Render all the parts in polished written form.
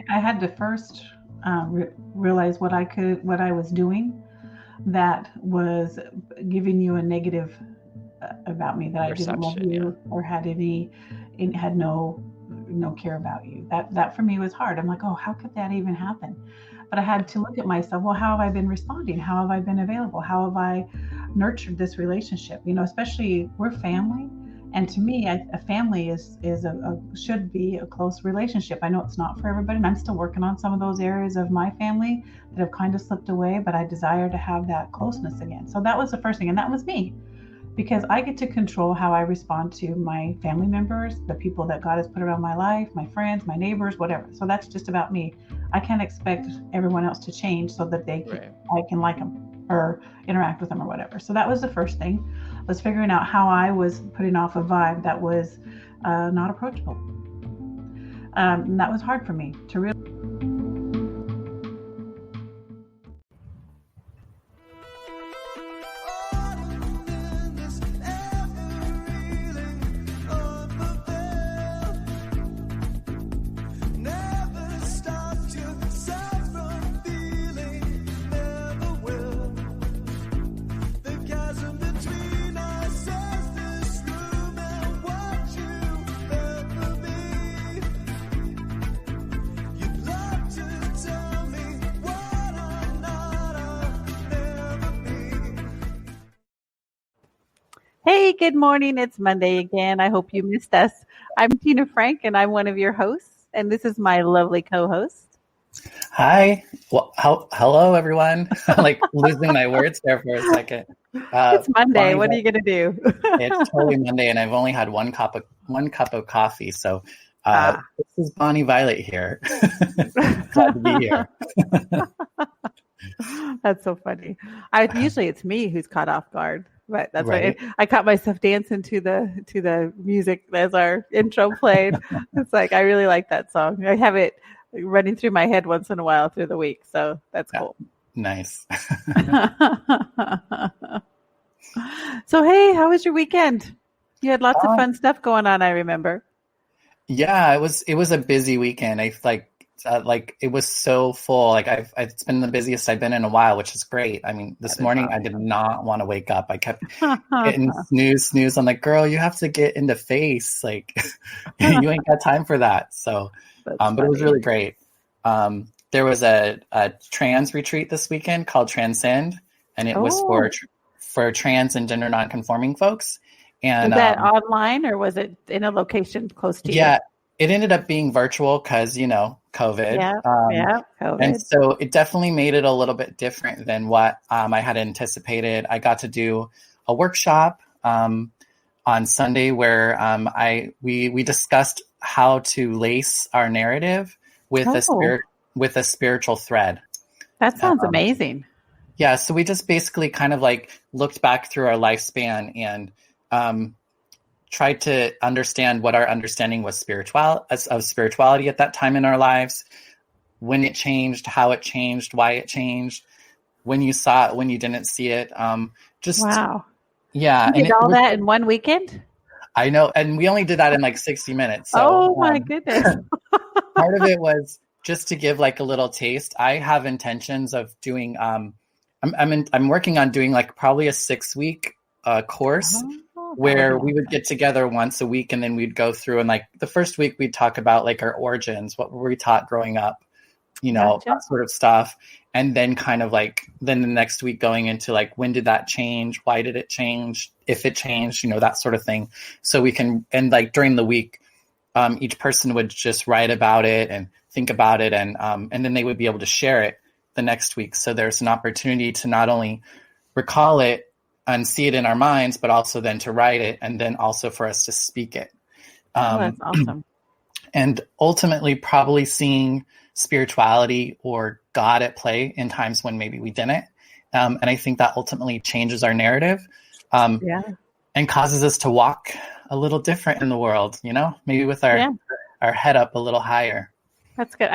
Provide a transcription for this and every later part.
I had to first realize what I was doing that was giving you a negative about me, that I didn't love Perception, yeah. you or had no care about you. That for me was hard. I'm like, oh, how could that even happen? But I had to look at myself. Well, how have I been responding? How have I been available? How have I nurtured this relationship? Especially we're family, and to me, a family is should be a close relationship. I know it's not for everybody, and I'm still working on some of those areas of my family that have kind of slipped away. But I desire to have that closeness again. So that was the first thing, and that was me, because I get to control how I respond to my family members, the people that God has put around my life, my friends, my neighbors, whatever. So that's just about me. I can't expect everyone else to change so that Right. I can like them or interact with them or whatever. So that was the first thing, was figuring out how I was putting off a vibe that was not approachable. And that was hard for me to realize. Hey, good morning. It's Monday again. I hope you missed us. I'm Tina Frank, and I'm one of your hosts, and this is my lovely co-host. Hi. Well, hello, everyone. I'm like losing my words there for a second. It's Monday. What are you going to do? It's totally Monday, and I've only had one cup of coffee. So this is Bonnie Violet here. Glad to be here. That's so funny. Usually it's me who's caught off guard, but that's Right. why I caught myself dancing to the music as our intro played. It's like I really like that song. I have it running through my head once in a while through the week, so that's cool. Nice. So hey, how was your weekend? You had lots of fun stuff going on, I remember. Yeah, it was a busy weekend. I it was so full. Like it's been the busiest I've been in a while, which is great. I mean, this morning I did not want to wake up. I kept hitting snooze. I'm like, girl, you have to get into face. Like you ain't got time for that. So, but it was really great. There was a trans retreat this weekend called Transcend, and it was for trans and gender nonconforming folks. And was that online or was it in a location close to you? Yeah, it ended up being virtual because, COVID. Yeah, COVID. And so it definitely made it a little bit different than what I had anticipated. I got to do a workshop on Sunday where we discussed how to lace our narrative with a spiritual thread. That sounds amazing. Yeah, so we just basically kind of like looked back through our lifespan and tried to understand what our understanding was of spirituality at that time in our lives, when it changed, how it changed, why it changed, when you saw it, when you didn't see it. Wow. Yeah. You did all that in one weekend? I know. And we only did that in like 60 minutes. So, oh my goodness. Part of it was just to give like a little taste. I have intentions of doing, I'm working on doing like probably a 6-week course where we would get together once a week, and then we'd go through, and like the first week we'd talk about like our origins, what were we taught growing up, that sort of stuff. And then kind of like, then the next week going into like, when did that change? Why did it change? If it changed, that sort of thing. So we can, and like during the week, each person would just write about it and think about it. And then they would be able to share it the next week. So there's an opportunity to not only recall it and see it in our minds, but also then to write it, and then also for us to speak it. That's awesome. And ultimately probably seeing spirituality or God at play in times when maybe we didn't. And I think that ultimately changes our narrative and causes us to walk a little different in the world, maybe with our head up a little higher. That's good.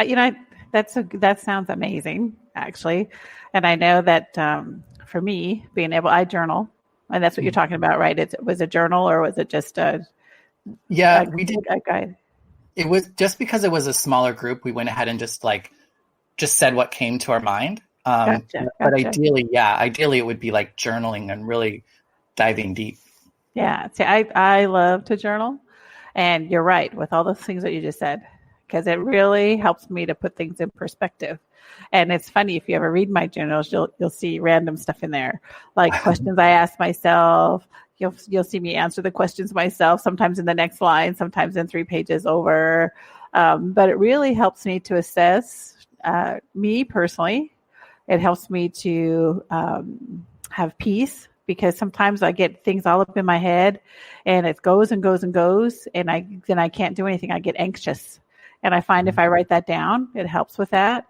That sounds amazing, actually. And I know that for me, I journal, and that's what you're talking about, right? Was a journal, or was it just we did a guide? it was just because it was a smaller group, we went ahead and just said what came to our mind. Gotcha. But ideally it would be like journaling and really diving deep. Yeah. See, I love to journal, and you're right with all those things that you just said, because it really helps me to put things in perspective. And it's funny, if you ever read my journals, you'll see random stuff in there, like questions I ask myself. You'll see me answer the questions myself, sometimes in the next line, sometimes in 3 pages over. But it really helps me to assess me personally. It helps me to have peace, because sometimes I get things all up in my head and it goes and goes and goes, and then I can't do anything. I get anxious. And I find if I write that down, it helps with that.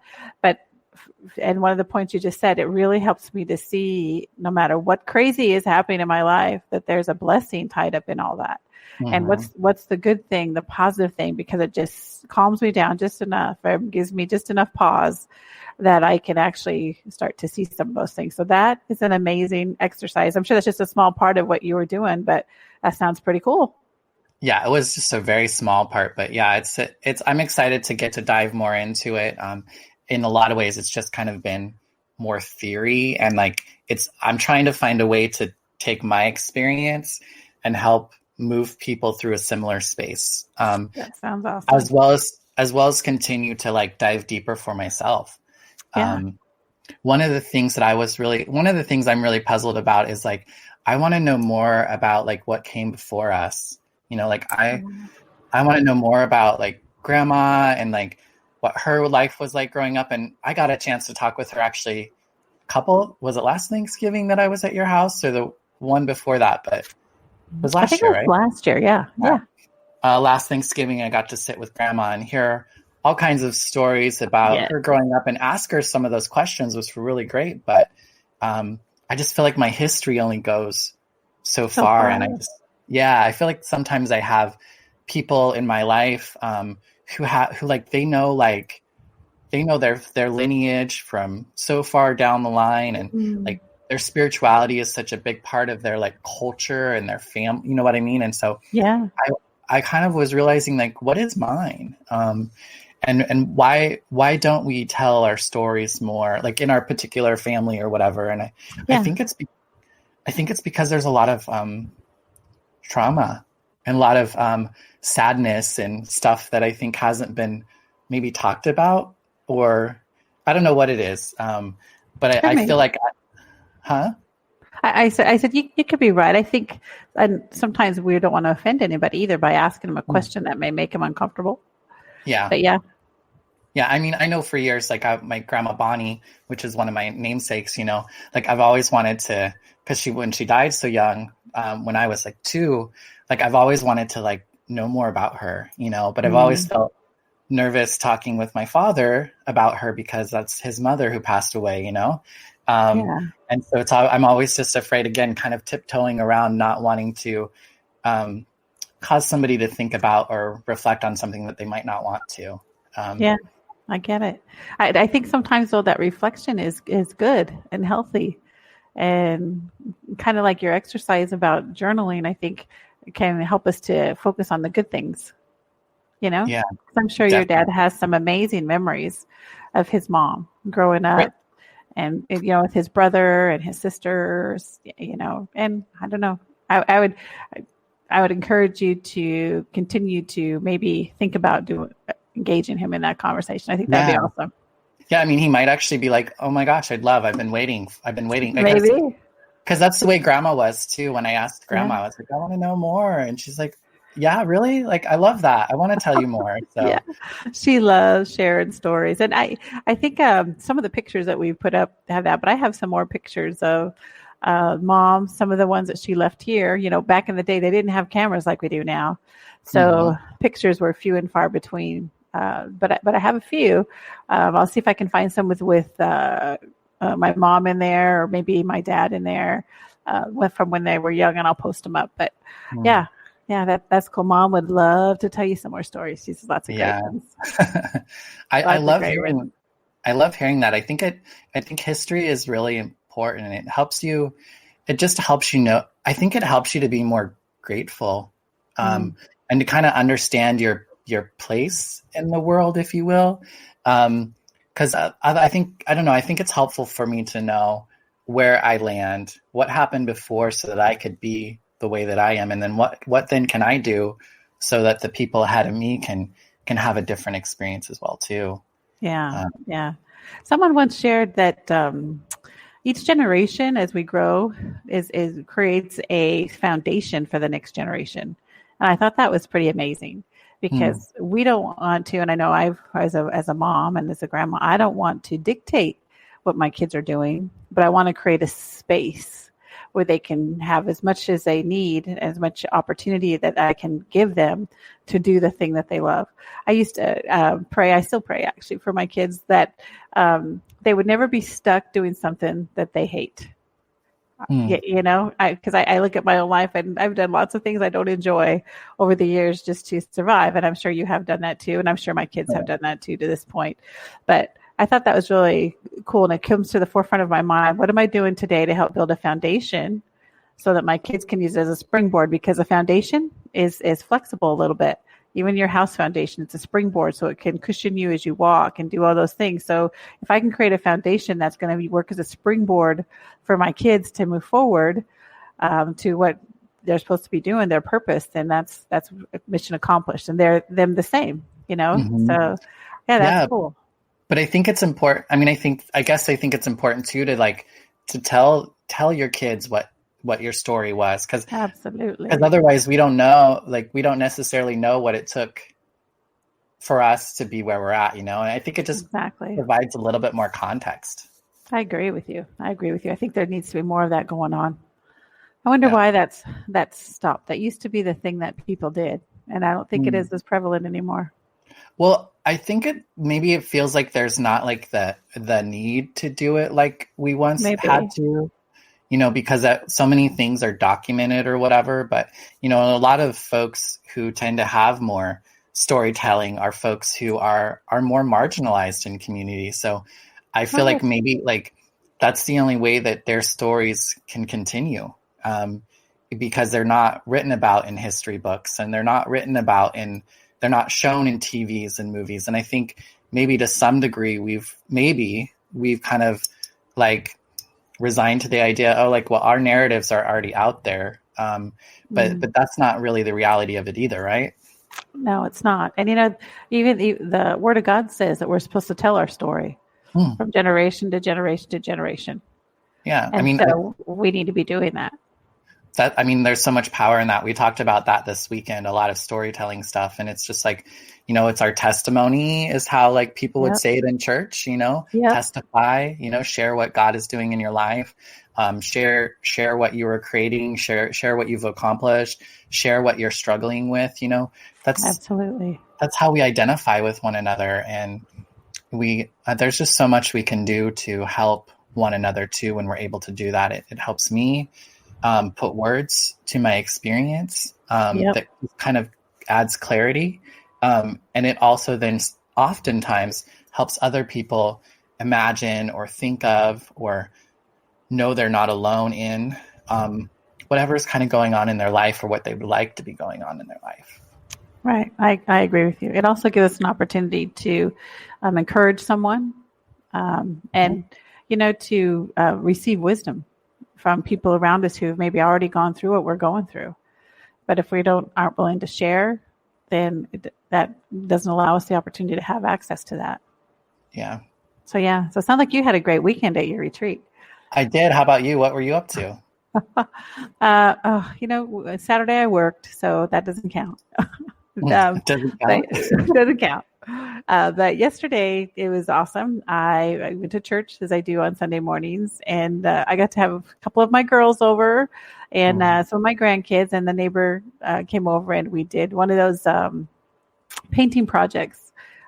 And one of the points you just said, it really helps me to see, no matter what crazy is happening in my life, that there's a blessing tied up in all that. Mm-hmm. And what's the good thing, the positive thing, because it just calms me down just enough. It gives me just enough pause that I can actually start to see some of those things. So that is an amazing exercise. I'm sure that's just a small part of what you were doing, but that sounds pretty cool. Yeah, it was just a very small part, but yeah, I'm excited to get to dive more into it. In a lot of ways, it's just kind of been more theory, and I'm trying to find a way to take my experience and help move people through a similar space. That sounds awesome. As well as continue to dive deeper for myself. Yeah. One of the things I'm really puzzled about is I want to know more about what came before us. I want to know more about grandma and what her life was like growing up. And I got a chance to talk with her actually was it last Thanksgiving that I was at your house, or the one before that? But it was last year, right? Last year, yeah. Last Thanksgiving, I got to sit with grandma and hear all kinds of stories about her growing up and ask her some of those questions, which were really great. But I just feel like my history only goes so far. And I feel like sometimes I have people in my life who they know their lineage from so far down the line, and their spirituality is such a big part of their culture and their family. You know what I mean? And so I kind of was realizing what is mine, and why don't we tell our stories more, in our particular family or whatever? And I think it's because there's a lot of trauma and a lot of sadness and stuff that I think hasn't been maybe talked about, or I don't know what it is. But I feel like, I said you could be right. I think, and sometimes we don't want to offend anybody either by asking them a question that may make them uncomfortable. Yeah. But yeah. I mean, I know for years, my grandma Bonnie, which is one of my namesakes, I've always wanted to, because when she died so young, when I was 2, I've always wanted to know more about her, but I've always felt nervous talking with my father about her because that's his mother who passed away, and so I'm always just afraid, again, kind of tiptoeing around, not wanting to cause somebody to think about or reflect on something that they might not want to. I get it. I think sometimes, though, that reflection is good and healthy, and kind of like your exercise about journaling, I think it can help us to focus on the good things, Yeah. I'm sure your dad has some amazing memories of his mom growing up. Right. And, with his brother and his sisters, and I don't know, I would encourage you to continue to maybe think about engaging him in that conversation. I think that'd be awesome. Yeah. I mean, he might actually be oh my gosh, I've been waiting. Maybe. Because that's the way grandma was too. When I asked grandma, I was I want to know more. And she's yeah, really? I love that. I want to tell you more. So. Yeah, she loves sharing stories. And I think some of the pictures that we put up have that, but I have some more pictures of mom, some of the ones that she left here. Back in the day, they didn't have cameras like we do now. So pictures were few and far between. But I have a few. I'll see if I can find some with my mom in there, or maybe my dad in there from when they were young, and I'll post them up. But Yeah, that's cool. Mom would love to tell you some more stories. She's lots of great ones. I love hearing that. I think history is really important, and it helps you. It just helps you know. I think it helps you to be more grateful, and to kind of understand your your place in the world, if you will. Because I think, I don't know, I think it's helpful for me to know where I land, what happened before so that I could be the way that I am. And then what then can I do so that the people ahead of me can have a different experience as well too. Yeah. Someone once shared that each generation as we grow is creates a foundation for the next generation. And I thought that was pretty amazing because we don't want to, and I know as a mom and as a grandma, I don't want to dictate what my kids are doing, but I want to create a space where they can have as much as they need, as much opportunity that I can give them to do the thing that they love. I used to pray, I still pray actually for my kids that they would never be stuck doing something that they hate. You know, because I look at my own life and I've done lots of things I don't enjoy over the years just to survive. And I'm sure you have done that too. And I'm sure my kids have done that too to this point. But I thought that was really cool. And it comes to the forefront of my mind. What am I doing today to help build a foundation so that my kids can use it as a springboard? Because a foundation is flexible a little bit. Even your house foundation, it's a springboard, so it can cushion you as you walk and do all those things. So if I can create a foundation that's going to work as a springboard for my kids to move forward to what they're supposed to be doing, their purpose, then that's mission accomplished. And they're them the same, you know? So that's cool. But I think it's important. I mean, I guess it's important too to tell your kids what your story was, because otherwise we don't know, we don't necessarily know what it took for us to be where we're at, you know. And I think it just provides a little bit more context. I agree with you. I think there needs to be more of that going on. I wonder why that's stopped. That used to be the thing that people did, and I don't think it is as prevalent anymore. Well, I think it feels like there's not the need to do it like we once had to. You know, because so many things are documented or whatever. But, you know, a lot of folks who tend to have more storytelling are folks who are more marginalized in community. So I feel like maybe that's the only way that their stories can continue, because they're not written about in history books, and they're not written about they're not shown in TVs and movies. And I think maybe to some degree we've kind of resigned to the idea, our narratives are already out there. But that's not really the reality of it either, right? No, it's not. And, you know, even the Word of God says that we're supposed to tell our story from generation to generation to generation. Yeah. And so we need to be doing that. There's so much power in that. We talked about that this weekend, a lot of storytelling stuff. And it's just you know, it's our testimony is how people would say it in church, you know, testify, you know, share what God is doing in your life, share what you are creating, share what you've accomplished, share what you're struggling with, you know, that's how we identify with one another. And there's just so much we can do to help one another too. When we're able to do that, it helps me put words to my experience that kind of adds clarity. And it also then oftentimes helps other people imagine or think of or know they're not alone in whatever is kind of going on in their life or what they would like to be going on in their life. Right. I agree with you. It also gives us an opportunity to encourage someone and, you know, to receive wisdom from people around us who have maybe already gone through what we're going through. But if we aren't willing to share, then that doesn't allow us the opportunity to have access to that. Yeah. So it sounds like you had a great weekend at your retreat. I did. How about you? What were you up to? You know, Saturday I worked, so that doesn't count. Doesn't count. But yesterday it was awesome. I went to church as I do on Sunday mornings, and I got to have a couple of my girls over and some of my grandkids, and the neighbor came over, and we did one of those painting projects.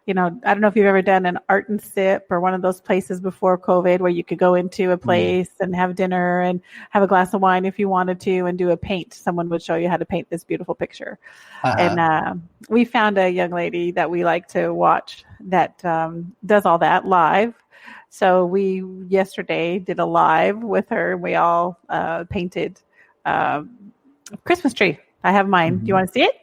You know, I don't know if you've ever done an art and sip or one of those places before COVID where you could go into a place and have dinner and have a glass of wine if you wanted to and do a paint. Someone would show you how to paint this beautiful picture. And we found a young lady that we like to watch that does all that live. So we yesterday did a live with her. We all painted a Christmas tree. I have mine. Do you want to see it?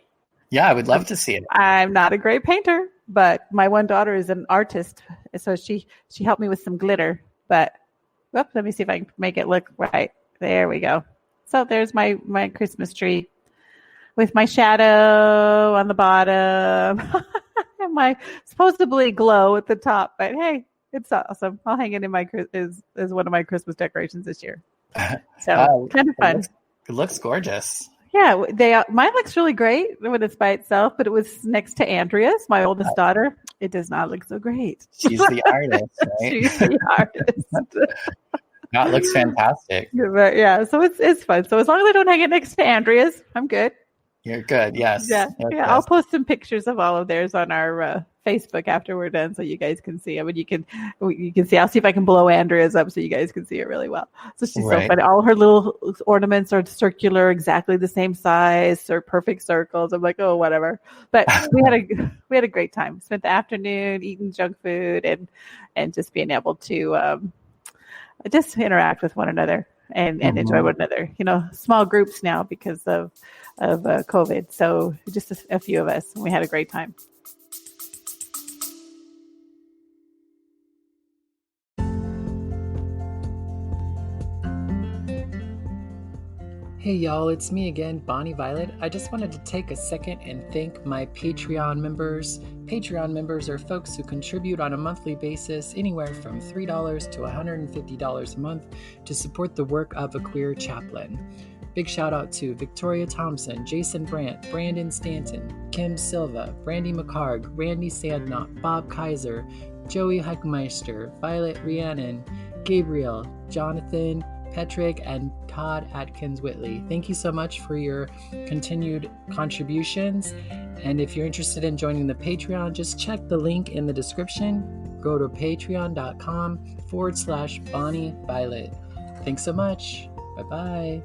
Yeah, I would love to see it. I'm not a great painter, but my one daughter is an artist, so she helped me with some glitter. But whoops, let me see if I can make it look right. There we go. So there's my Christmas tree with my shadow on the bottom and my supposedly glow at the top. But hey, it's awesome. I'll hang it in my is one of my Christmas decorations this year. So kind of fun. It looks gorgeous. Yeah, mine looks really great when it's by itself, but it was next to Andrea's, my oldest daughter. It does not look so great. She's the artist, right? She's the artist. That looks fantastic. But yeah, so it's fun. So as long as I don't hang it next to Andrea's, I'm good. You're good. Yes. Yeah. I'll post some pictures of all of theirs on our Facebook after we're done, so you guys can see. I mean, you can see. I'll see if I can blow Andrea's up so you guys can see it really well. So she's so funny. All her little ornaments are circular, exactly the same size, or perfect circles. I'm like, oh, whatever. But we had a great time. Spent the afternoon eating junk food and just being able to just interact with one another and enjoy one another. Small groups now because of COVID. So just a few of us, and we had a great time. Hey y'all, it's me again, Bonnie Violet. I just wanted to take a second and thank my Patreon members. Patreon members are folks who contribute on a monthly basis anywhere from $3 to $150 a month to support the work of a queer chaplain. Big shout out to Victoria Thompson, Jason Brandt, Brandon Stanton, Kim Silva, Brandy McCarg, Randy Sandknott, Bob Kaiser, Joey Heckmeister, Violet Rhiannon, Gabriel, Jonathan, Petrick, and Todd Atkins Whitley. Thank you so much for your continued contributions. And if you're interested in joining the Patreon, just check the link in the description. Go to patreon.com/Bonnie Violet. Thanks so much. Bye-bye.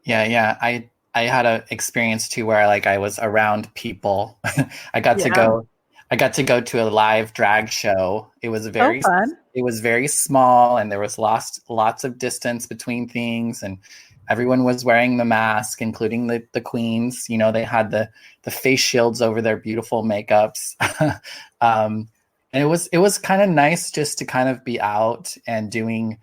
Yeah. I had an experience too where I was around people. I got to go to a live drag show. It was fun. It was very small, and there was lots of distance between things, and everyone was wearing the mask, including the queens. They had the face shields over their beautiful makeups. And it was kind of nice just to kind of be out and doing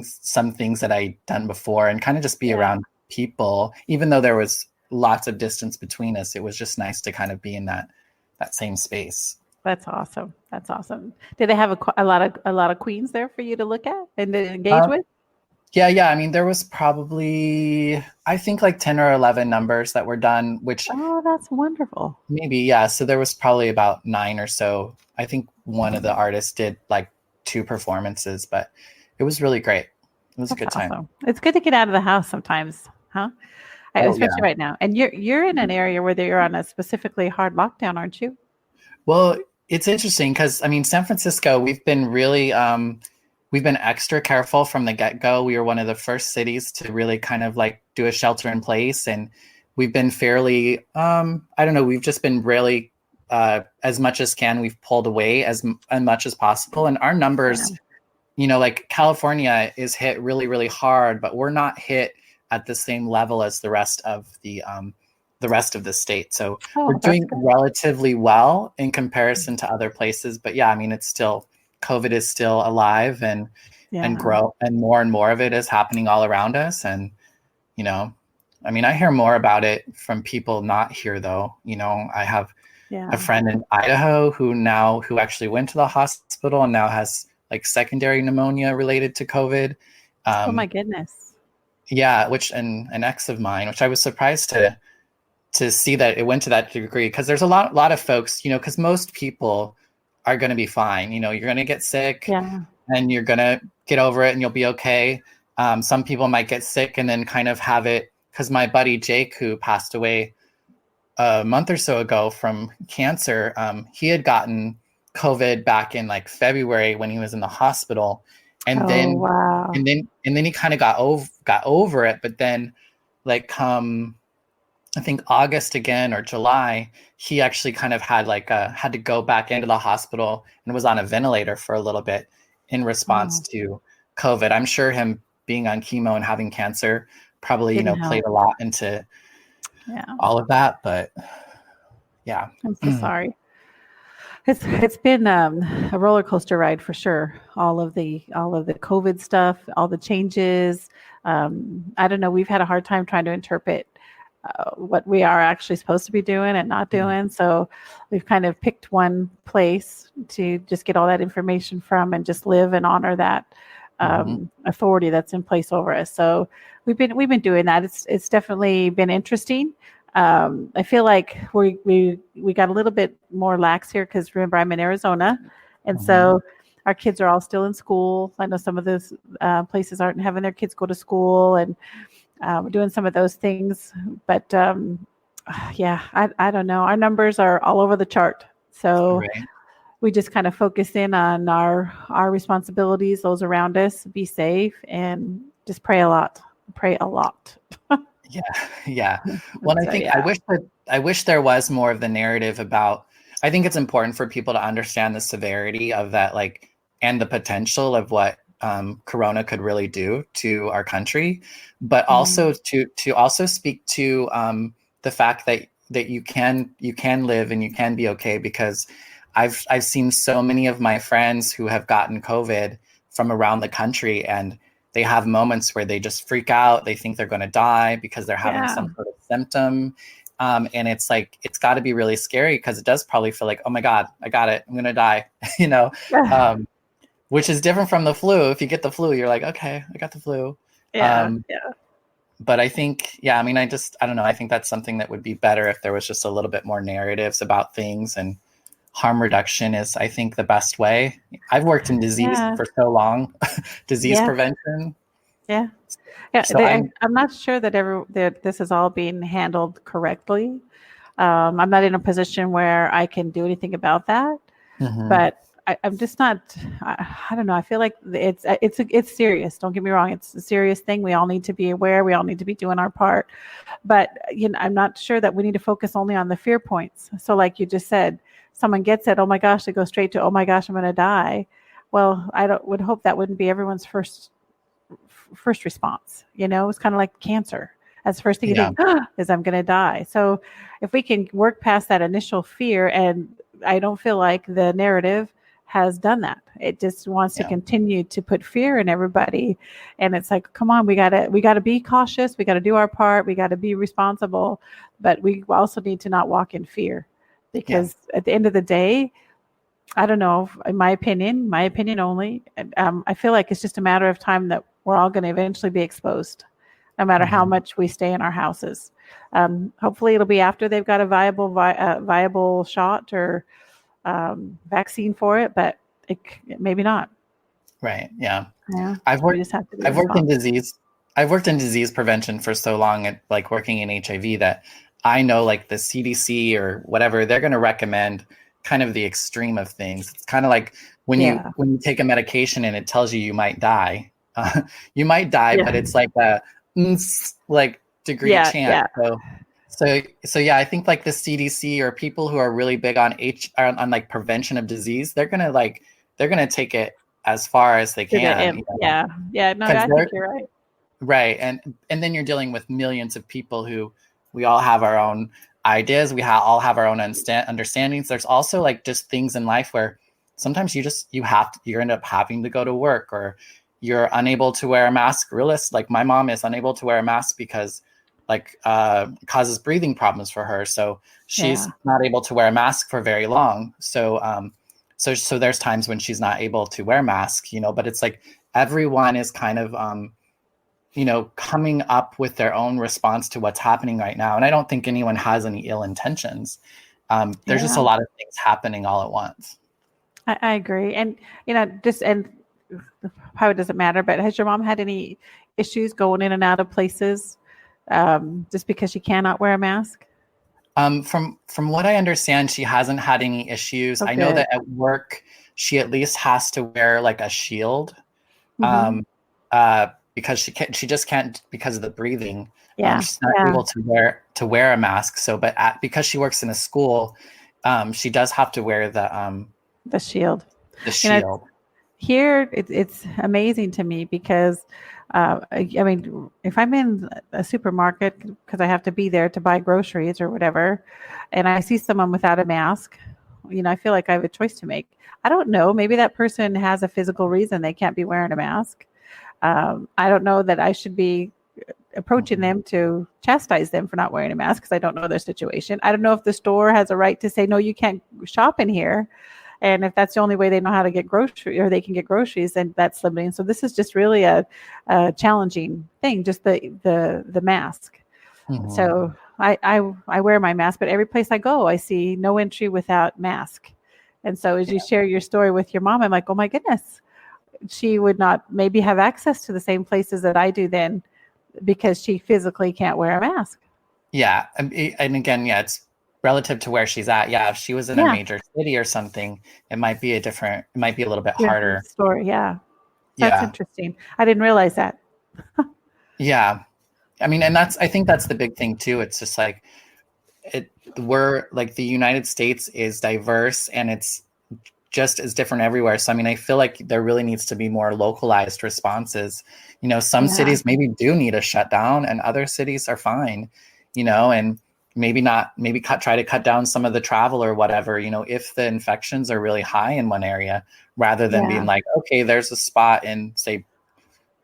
some things that I'd done before, and kind of just be around people. Even though there was lots of distance between us, it was just nice to kind of be in that same space. That's awesome. Did they have a lot of queens there for you to look at and to engage with? Yeah. I mean, there was probably, I think, 10 or 11 numbers that were done, which... Oh, that's wonderful. Maybe, yeah. So there was probably about 9 or so. I think one of the artists did 2 performances, but it was really great. It was a good time. Awesome. It's good to get out of the house sometimes, huh? Especially right now. And you're in an area where you're on a specifically hard lockdown, aren't you? Well, it's interesting because, I mean, San Francisco, we've been really... we've been extra careful from the get-go. We were one of the first cities to really kind of do a shelter in place. And we've been fairly, we've just been really, as much as can, we've pulled away as much as possible. And our numbers, California is hit really, really hard, but we're not hit at the same level as the rest of the state. So we're doing relatively well in comparison to other places. But yeah, I mean, it's still... COVID is still alive and grow, and more of it is happening all around us. And, I mean, I hear more about it from people not here though. I have a friend in Idaho who actually went to the hospital and now has secondary pneumonia related to COVID. Oh my goodness. Yeah. Which, and an ex of mine, which I was surprised to see that it went to that degree. Cause there's a lot of folks, cause most people are going to be fine. You're going to get sick and you're going to get over it and you'll be okay. Some people might get sick and then kind of have it, because my buddy Jake, who passed away a month or so ago from cancer, he had gotten COVID back in February when he was in the hospital. And then he kind of got over it. But then come, I think August again or July, he actually kind of had had to go back into the hospital and was on a ventilator for a little bit. in response to COVID. I'm sure him being on chemo and having cancer probably, Didn't played help. a lot into all of that. But yeah, I'm so sorry. It's been a roller coaster ride for sure. All of the COVID stuff, all the changes. I don't know. We've had a hard time trying to interpret what we are actually supposed to be doing and not doing. So we've kind of picked one place to just get all that information from and just live and honor that authority that's in place over us. So we've been doing that. It's definitely been interesting. I feel like we got a little bit more lax here because remember I'm in Arizona, and so our kids are all still in school. I know some of those places aren't having their kids go to school, and we're doing some of those things. But I don't know. Our numbers are all over the chart, so we just kind of focus in on our responsibilities, those around us, be safe, and just pray a lot. Pray a lot. Yeah. Well, So, I wish there was more of the narrative about. I think it's important for people to understand the severity of that, like, and the potential of what Corona could really do to our country, but also to also speak to the fact that you can live and you can be okay, because I've seen so many of my friends who have gotten COVID from around the country, and they have moments where they just freak out. They think they're going to die because they're having some sort of symptom. And it's like, it's got to be really scary because it does probably feel like, oh my God, I got it. I'm going to die, which is different from the flu. If you get the flu, you're like, okay, I got the flu. But I think, I don't know. I think that's something that would be better if there was just a little bit more narratives about things, and harm reduction is, I think, the best way. I've worked in disease for so long, disease prevention. So I'm not sure that this is all being handled correctly. I'm not in a position where I can do anything about that, but I'm just not. I don't know. I feel like it's serious. Don't get me wrong. It's a serious thing. We all need to be aware. We all need to be doing our part. But I'm not sure that we need to focus only on the fear points. So, like you just said, someone gets it, oh my gosh, they go straight to, oh my gosh, I'm going to die. Well, would hope that wouldn't be everyone's first response. It's kind of like cancer. That's the first thing you think is I'm going to die. So if we can work past that initial fear, and I don't feel like the narrative has done that. It just wants to continue to put fear in everybody. And it's like, come on, we gotta be cautious. We got to do our part. We got to be responsible, but we also need to not walk in fear. Because at the end of the day, I don't know, in my opinion only, I feel like it's just a matter of time that we're all going to eventually be exposed, no matter how much we stay in our houses. Hopefully it'll be after they've got a viable shot or vaccine for it, but maybe not. Right. Yeah. I've worked in disease prevention for so long, like working in HIV, that I know, like, the CDC or whatever, they're going to recommend kind of the extreme of things. It's kind of like when you take a medication and it tells you might die. You might die, but it's like a degree chance. So I think like the CDC or people who are really big on like prevention of disease, they're gonna take it as far as they can. I think you're right. Right, and then you're dealing with millions of people who. We all have our own ideas. We all have our own understandings. There's also like just things in life where sometimes you end up having to go to work, or you're unable to wear a mask. Like my mom is unable to wear a mask because causes breathing problems for her. So she's not able to wear a mask for very long. So there's times when she's not able to wear a mask, but it's like everyone is kind of, coming up with their own response to what's happening right now. And I don't think anyone has any ill intentions. There's just a lot of things happening all at once. I agree. And, and how it doesn't matter, but has your mom had any issues going in and out of places just because she cannot wear a mask? From what I understand, she hasn't had any issues. I know that at work, she at least has to wear like a shield. Because she just can't because of the breathing. She's not able to wear a mask. So, but because she works in a school, she does have to wear the shield. The shield. Here, it's amazing to me because, I mean, if I'm in a supermarket because I have to be there to buy groceries or whatever, and I see someone without a mask, I feel like I have a choice to make. I don't know. Maybe that person has a physical reason they can't be wearing a mask. I don't know that I should be approaching them to chastise them for not wearing a mask because I don't know their situation. I don't know if the store has a right to say, no, you can't shop in here. And if that's the only way they know how to get groceries or they can get groceries, then that's limiting. So this is just really a challenging thing, just the mask. Mm-hmm. So I wear my mask, but every place I go, I see no entry without mask. And so as you share your story with your mom, I'm like, oh my goodness, she would not maybe have access to the same places that I do then because she physically can't wear a mask. Yeah. And again, it's relative to where she's at. Yeah. If she was in a major city or something, it might be a little bit harder story. Yeah. That's interesting. I didn't realize that. Yeah. I mean, and I think that's the big thing too. It's just like, we're like, the United States is diverse and it's just as different everywhere. So, I mean, I feel like there really needs to be more localized responses. Some cities maybe do need a shutdown and other cities are fine, and try to cut down some of the travel or whatever, if the infections are really high in one area, rather than being like, okay, there's a spot in, say,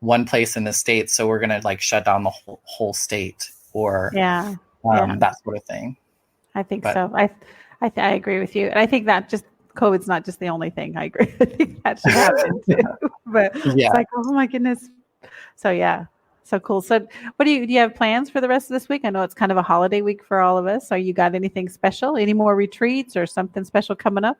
one place in the state, so we're going to like shut down the whole state or that sort of thing. I think so. I agree with you. And I think that just COVID's not just the only thing. I agree. I think that should happen too. But it's like, oh my goodness. So so cool. So do you have plans for the rest of this week? I know it's kind of a holiday week for all of us. So you got anything special? Any more retreats or something special coming up?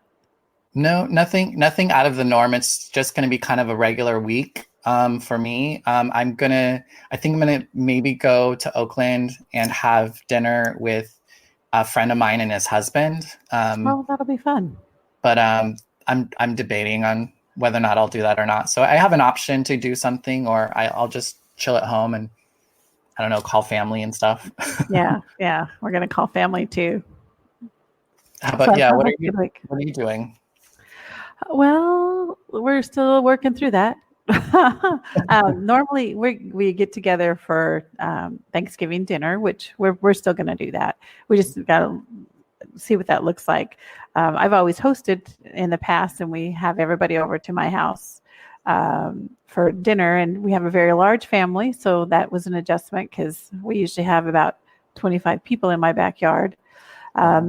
No, nothing out of the norm. It's just going to be kind of a regular week for me. I think I'm going to maybe go to Oakland and have dinner with a friend of mine and his husband. That'll be fun. But I'm debating on whether or not I'll do that or not. So I have an option to do something, or I'll just chill at home and, I don't know, call family and stuff. Yeah. We're going to call family too. How about, what are you doing? Well, we're still working through that. Normally we get together for Thanksgiving dinner, which we're still going to do that. We just got to see what that looks like. I've always hosted in the past, and we have everybody over to my house for dinner, and we have a very large family, so that was an adjustment because we usually have about 25 people in my backyard.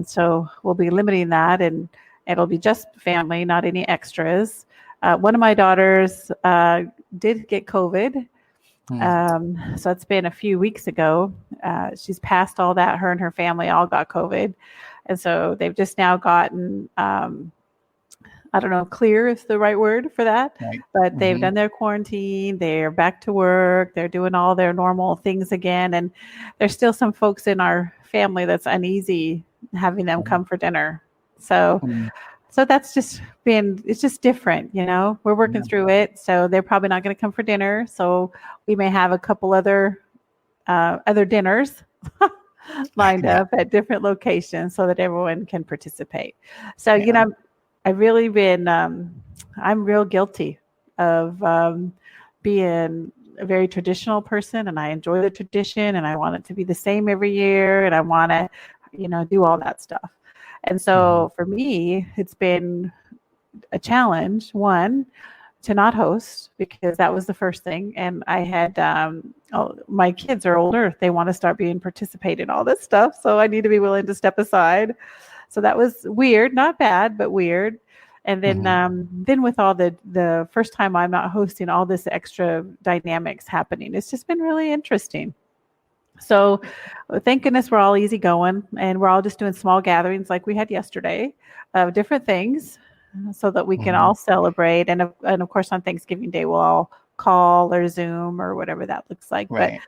So we'll be limiting that, and it'll be just family, not any extras. One of my daughters did get COVID. So it's been a few weeks ago. She's passed all that. Her and her family all got COVID. And so they've just now gotten, I don't know, clear is the right word for that, but they've done their quarantine. They're back to work. They're doing all their normal things again. And there's still some folks in our family that's uneasy having them come for dinner. So that's just it's just different, we're working through it. So they're probably not going to come for dinner. So we may have a couple other dinners lined up at different locations so that everyone can participate. So, I've really been, I'm real guilty of being a very traditional person, and I enjoy the tradition, and I want it to be the same every year, and I want to, do all that stuff. And so for me, it's been a challenge, one, to not host, because that was the first thing. And I had, my kids are older. They want to start being participate in all this stuff. So I need to be willing to step aside. So that was weird, not bad, but weird. And then, then with all the first time I'm not hosting, all this extra dynamics happening, it's just been really interesting. So thank goodness we're all easygoing, and we're all just doing small gatherings like we had yesterday of different things so that we can all celebrate. And of course, on Thanksgiving Day, we'll all call or Zoom or whatever that looks like. Right. But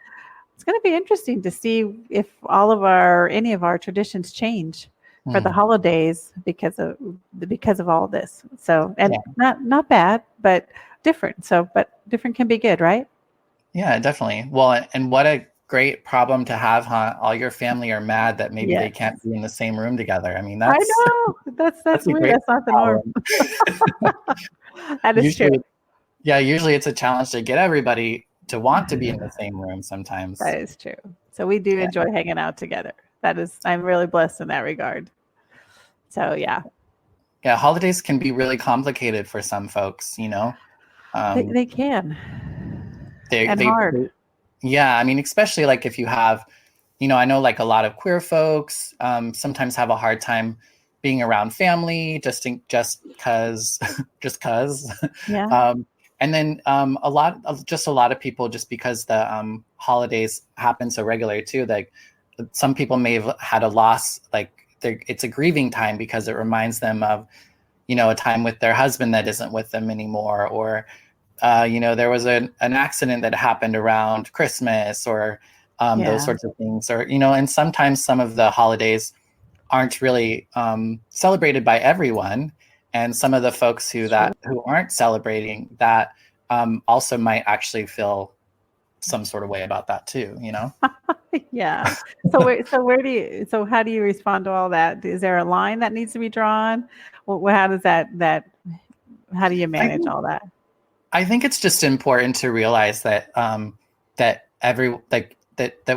it's going to be interesting to see if any of our traditions change for the holidays because of all this. So, and not bad, but different. So, but different can be good, right? Yeah, definitely. Well, and what a great problem to have, huh? All your family are mad that maybe they Yes. can't be in the same room together. I mean, I that's know. That's a weird. great That's not the norm. problem. That is true. Usually it's a challenge to get everybody to want to be in the same room sometimes. That is true. So we do enjoy hanging out together. I'm really blessed in that regard. So yeah. Yeah, holidays can be really complicated for some folks, you know. They can. And hard. Yeah, I mean, especially like if you have, you know, I know like a lot of queer folks sometimes have a hard time being around family just because. Yeah. And then a lot of people, just because the holidays happen so regularly too, like some people may have had a loss, like it's a grieving time because it reminds them of, you know, a time with their husband that isn't with them anymore, or you know, there was an accident that happened around Christmas, or those sorts of things, or, you know, and sometimes some of the holidays aren't really celebrated by everyone. And some of the folks who aren't celebrating that also might actually feel some sort of way about that too, you know? Yeah. So how do you respond to all that? Is there a line that needs to be drawn? Well, how does how do you manage all that? I think it's just important to realize that that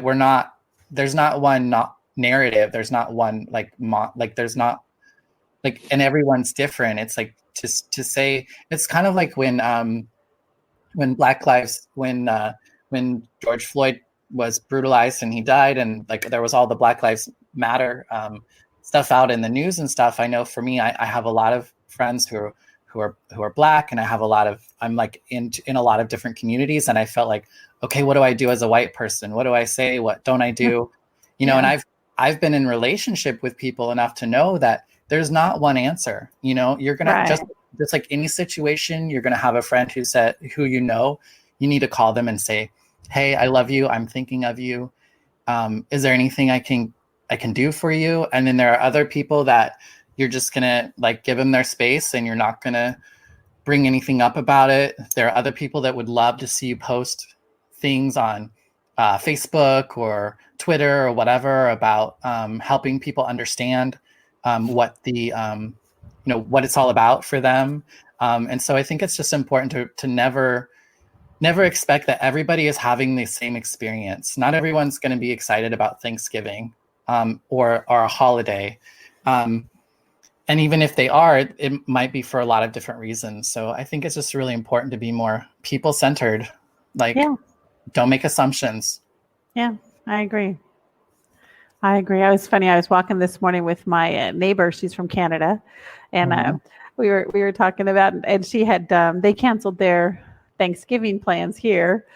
we're not, there's not one narrative. There's not one there's not like, and everyone's different. It's like just to say, it's kind of like when George Floyd was brutalized and he died, and like there was all the Black Lives Matter stuff out in the news and stuff. I know for me, I have a lot of friends who are Black, and I'm like in a lot of different communities, and I felt like, okay, what do I do as a white person? What do I say? What don't I do? You know, and I've been in relationship with people enough to know that there's not one answer. You know, you're gonna just like any situation, you're gonna have a friend who you know, you need to call them and say, hey, I love you. I'm thinking of you. Is there anything I can do for you? And then there are other people that you're just gonna like give them their space, and you're not gonna bring anything up about it. There are other people that would love to see you post things on Facebook or Twitter or whatever about helping people understand what what it's all about for them. And so I think it's just important to never expect that everybody is having the same experience. Not everyone's going to be excited about Thanksgiving or a holiday. And even if they are, it might be for a lot of different reasons. So I think it's just really important to be more people-centered. Don't make assumptions. Yeah, I agree. It was funny. I was walking this morning with my neighbor. She's from Canada, and we were talking about, and she had they canceled their Thanksgiving plans here,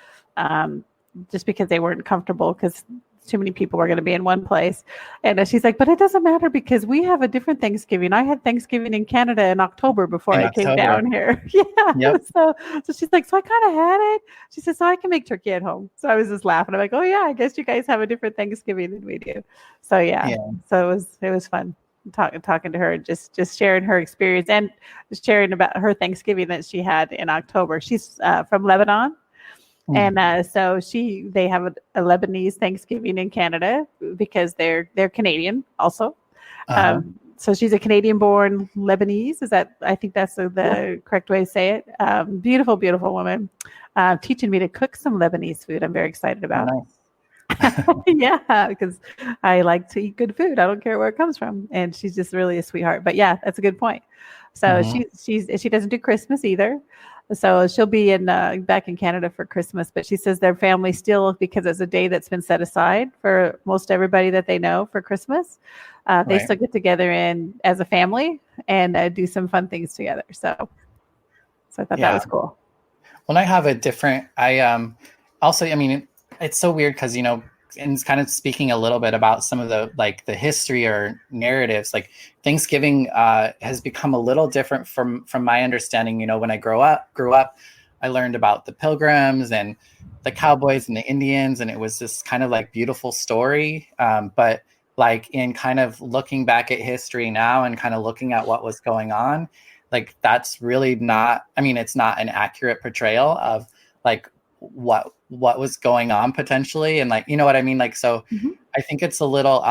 just because they weren't comfortable because too many people were going to be in one place. And she's like, but it doesn't matter because we have a different Thanksgiving. I had Thanksgiving in Canada in October before I came down here. Yeah. Yep. So she's like, so I kind of had it. She said, so I can make turkey at home. So I was just laughing. I'm like, oh yeah, I guess you guys have a different Thanksgiving than we do. So yeah. So it was fun talking to her, just sharing her experience and sharing about her Thanksgiving that she had in October. She's from Lebanon. And so they have a Lebanese Thanksgiving in Canada because they're Canadian also. So she's a Canadian-born Lebanese. I think that's the correct way to say it. Beautiful, beautiful woman, teaching me to cook some Lebanese food. I'm very excited about. Nice. Yeah, because I like to eat good food. I don't care where it comes from, and she's just really a sweetheart. But yeah, that's a good point. So she doesn't do Christmas either. So she'll be back in Canada for Christmas, but she says their family still, because it's a day that's been set aside for most everybody that they know for Christmas, they still get together as a family and do some fun things together. So I thought that was cool. Well, I have a different, also, I mean, it's so weird because, you know, and it's kind of speaking a little bit about some of the history or narratives, like Thanksgiving has become a little different from my understanding. You know, when I grew up, I learned about the Pilgrims and the Cowboys and the Indians, and it was this kind of like beautiful story. But like in kind of looking back at history now and kind of looking at what was going on, like that's really not, I mean, it's not an accurate portrayal of like what was going on potentially, and like, you know what I mean? Like, so I think it's a little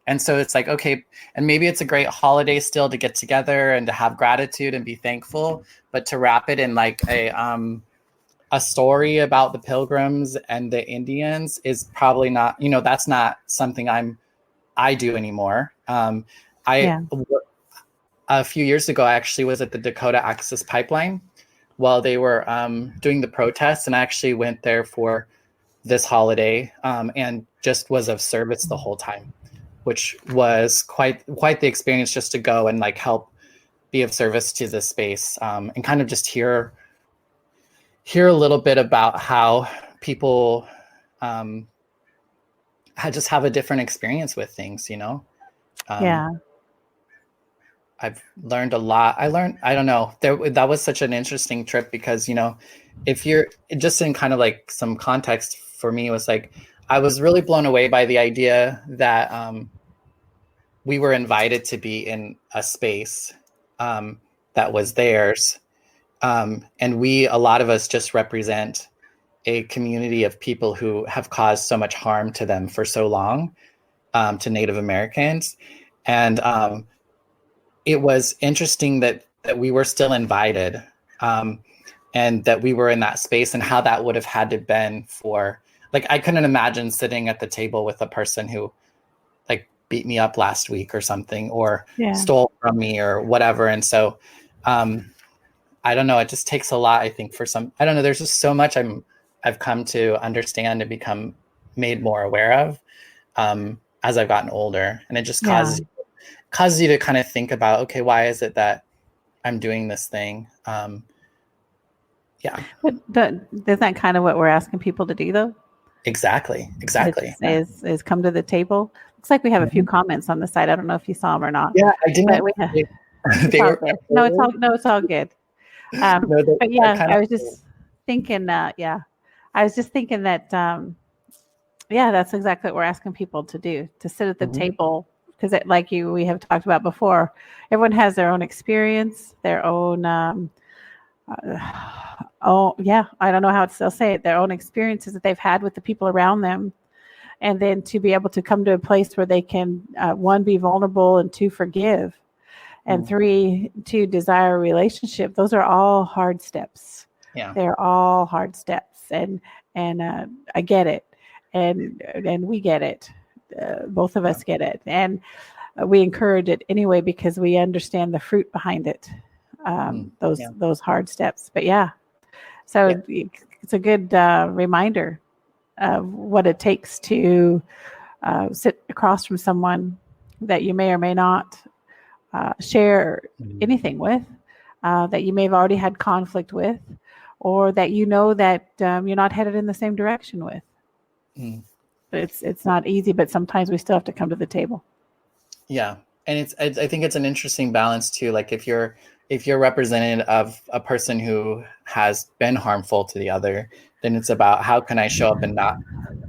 and so it's like, okay, and maybe it's a great holiday still to get together and to have gratitude and be thankful, but to wrap it in like a story about the Pilgrims and the Indians is probably not, you know, that's not something I do anymore. A few years ago, I actually was at the Dakota Access Pipeline while they were doing the protests, and I actually went there for this holiday and just was of service the whole time, which was quite the experience, just to go and like help be of service to this space and kind of just hear a little bit about how people just have a different experience with things, you know? I've learned a lot. I don't know, that was such an interesting trip because, you know, if you're just in kind of like some context for me, was like, I was really blown away by the idea that we were invited to be in a space that was theirs. And a lot of us just represent a community of people who have caused so much harm to them for so long, to Native Americans. And it was interesting that we were still invited and that we were in that space, and how that would have had to been for, like, I couldn't imagine sitting at the table with a person who like beat me up last week or something, or stole from me or whatever. And so I don't know, it just takes a lot, I think, for some, I don't know, there's just so much I've come to understand and become made more aware of as I've gotten older. And it just causes you to kind of think about, okay, why is it that I'm doing this thing? But isn't that kind of what we're asking people to do, though? Exactly. Is come to the table. Looks like we have a few comments on the side. I don't know if you saw them or not. Yeah, I didn't. It's all good. But yeah, I was just thinking. I was just thinking that. That's exactly what we're asking people to do: to sit at the table, because, like we have talked about before, everyone has their own experience, their own. I don't know how to still say it. Their own experiences that they've had with the people around them, and then to be able to come to a place where they can, one, be vulnerable, and two, forgive. And three, to desire a relationship. Those are all hard steps. Yeah, they're all hard steps, and I get it, and we get it. Both of us get it, and we encourage it anyway because we understand the fruit behind it. Those hard steps. But it's a good reminder of what it takes to sit across from someone that you may or may not share anything with, that you may have already had conflict with, or that you know that you're not headed in the same direction with. It's not easy, but sometimes we still have to come to the table. Yeah, and I think it's an interesting balance too. Like if you're representative of a person who has been harmful to the other, then it's about how can I show up and not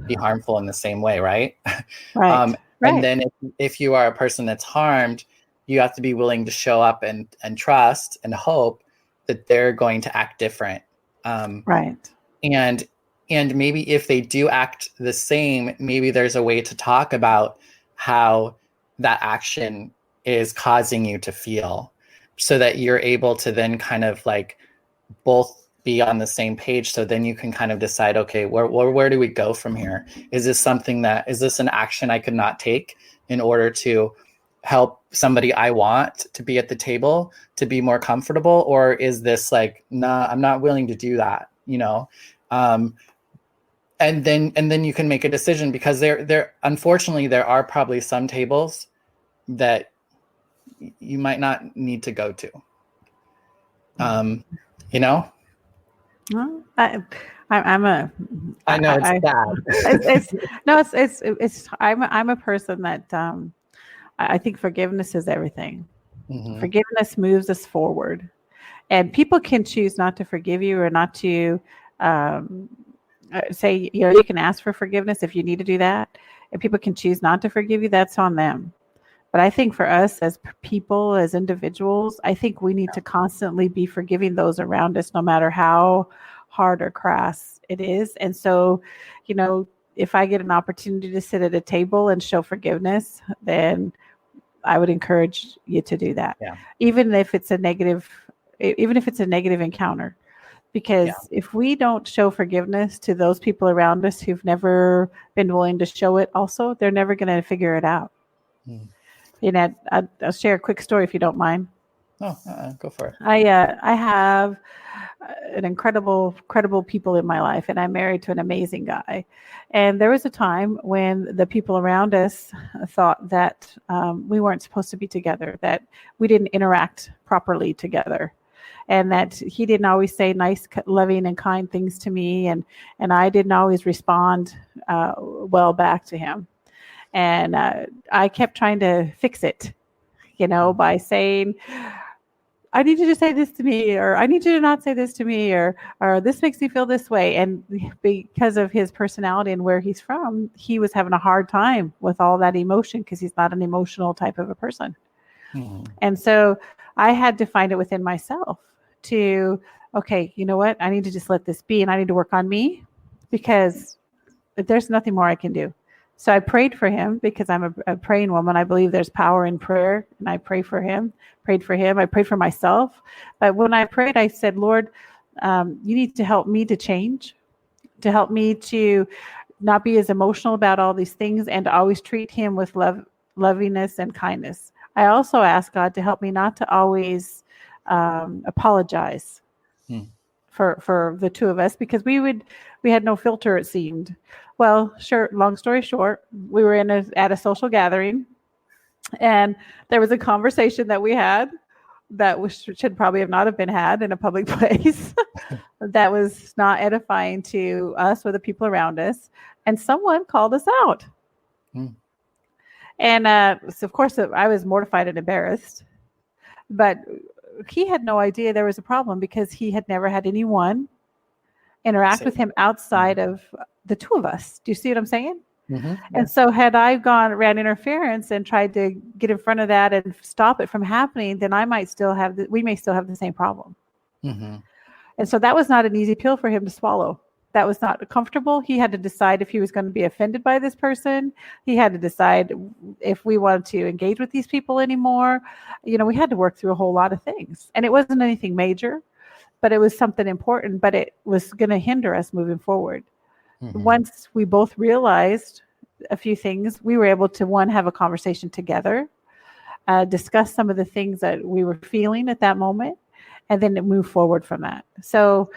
be harmful in the same way, right? Right. And then if you are a person that's harmed, you have to be willing to show up and trust and hope that they're going to act different. Right. And maybe if they do act the same, maybe there's a way to talk about how that action is causing you to feel, so that you're able to then kind of like both be on the same page. So then you can kind of decide, okay, where do we go from here? Is this an action I could not take in order to help somebody I want to be at the table to be more comfortable? Or is this like, nah, I'm not willing to do that, you know? And then you can make a decision, because unfortunately there are probably some tables that you might not need to go to. You know? Well, I'm a. I know it's bad. I'm a person that I think forgiveness is everything. Mm-hmm. Forgiveness moves us forward, and people can choose not to forgive you or not to say, you know, you can ask for forgiveness if you need to do that, and people can choose not to forgive you. That's on them. But I think for us as people, as individuals, I think we need to constantly be forgiving those around us, no matter how hard or crass it is. And so, if I get an opportunity to sit at a table and show forgiveness, then I would encourage you to do that. Yeah. Even if it's a negative encounter. Because if we don't show forgiveness to those people around us who've never been willing to show it also, they're never going to figure it out. I'll share a quick story if you don't mind. Oh, go for it. I have an incredible people in my life, and I'm married to an amazing guy. And there was a time when the people around us thought that we weren't supposed to be together, that we didn't interact properly together, and that he didn't always say nice, loving, and kind things to me, and I didn't always respond well back to him. And I kept trying to fix it, by saying, I need you to say this to me, or I need you to not say this to me, or this makes me feel this way. And because of his personality and where he's from, he was having a hard time with all that emotion because he's not an emotional type of a person. Mm-hmm. And so I had to find it within myself to, okay, you know what? I need to just let this be, and I need to work on me because there's nothing more I can do. So I prayed for him because I'm a praying woman. I believe there's power in prayer, and I prayed for him. I prayed for myself. But when I prayed, I said, Lord, you need to help me to change, to help me to not be as emotional about all these things, and to always treat him with lovingness and kindness. I also asked God to help me not to always apologize for the two of us, because we had no filter, it seemed. Well, sure. Long story short, we were at a social gathering, and there was a conversation that we had that should probably have not have been had in a public place that was not edifying to us or the people around us. And someone called us out. And so of course, I was mortified and embarrassed. But he had no idea there was a problem because he had never had anyone interact with him outside of the two of us. Do you see what I'm saying? Mm-hmm. And so had I ran interference and tried to get in front of that and stop it from happening, then we may still have the same problem. Mm-hmm. And so that was not an easy pill for him to swallow. That was not comfortable. He had to decide if he was going to be offended by this person. He had to decide if we wanted to engage with these people anymore. We had to work through a whole lot of things, and it wasn't anything major, but it was something important, but it was going to hinder us moving forward. Mm-hmm. Once we both realized a few things, we were able to, one, have a conversation together, discuss some of the things that we were feeling at that moment, and then move forward from that. So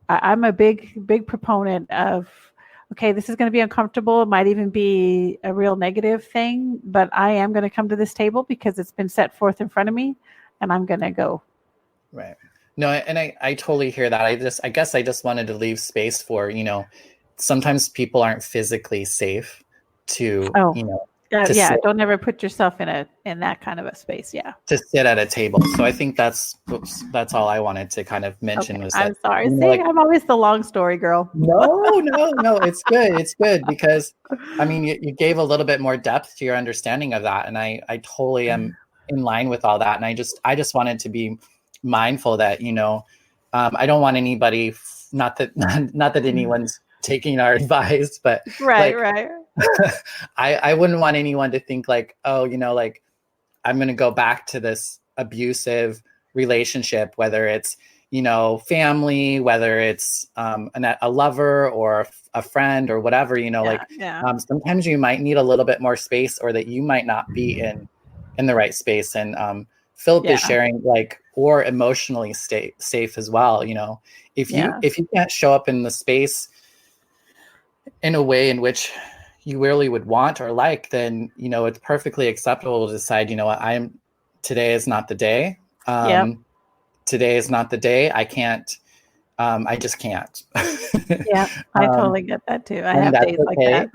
I'm a big proponent of, okay, this is going to be uncomfortable. It might even be a real negative thing, but I am going to come to this table because it's been set forth in front of me, and I'm going to go. Right. No, and I totally hear that. I guess I just wanted to leave space for, sometimes people aren't physically safe to, don't ever put yourself in that kind of a space. Yeah. To sit at a table. So I think that's all I wanted to kind of mention. Okay, was I'm sorry. See, I'm always the long story girl. No, it's good. It's good because you gave a little bit more depth to your understanding of that. And I totally am in line with all that. And I just wanted to be mindful that, I don't want anybody, not that anyone's taking our advice, but right. I wouldn't want anyone to think like, oh, I'm going to go back to this abusive relationship, whether it's, family, whether it's a lover or a friend or whatever, sometimes you might need a little bit more space, or that you might not be in the right space. And Philip is sharing or emotionally stay safe as well. If you can't show up in the space in a way in which you really would want or like, then, it's perfectly acceptable to decide, today is not the day. Today is not the day. I can't, I just can't. Yeah, I totally get that too. I have days like that.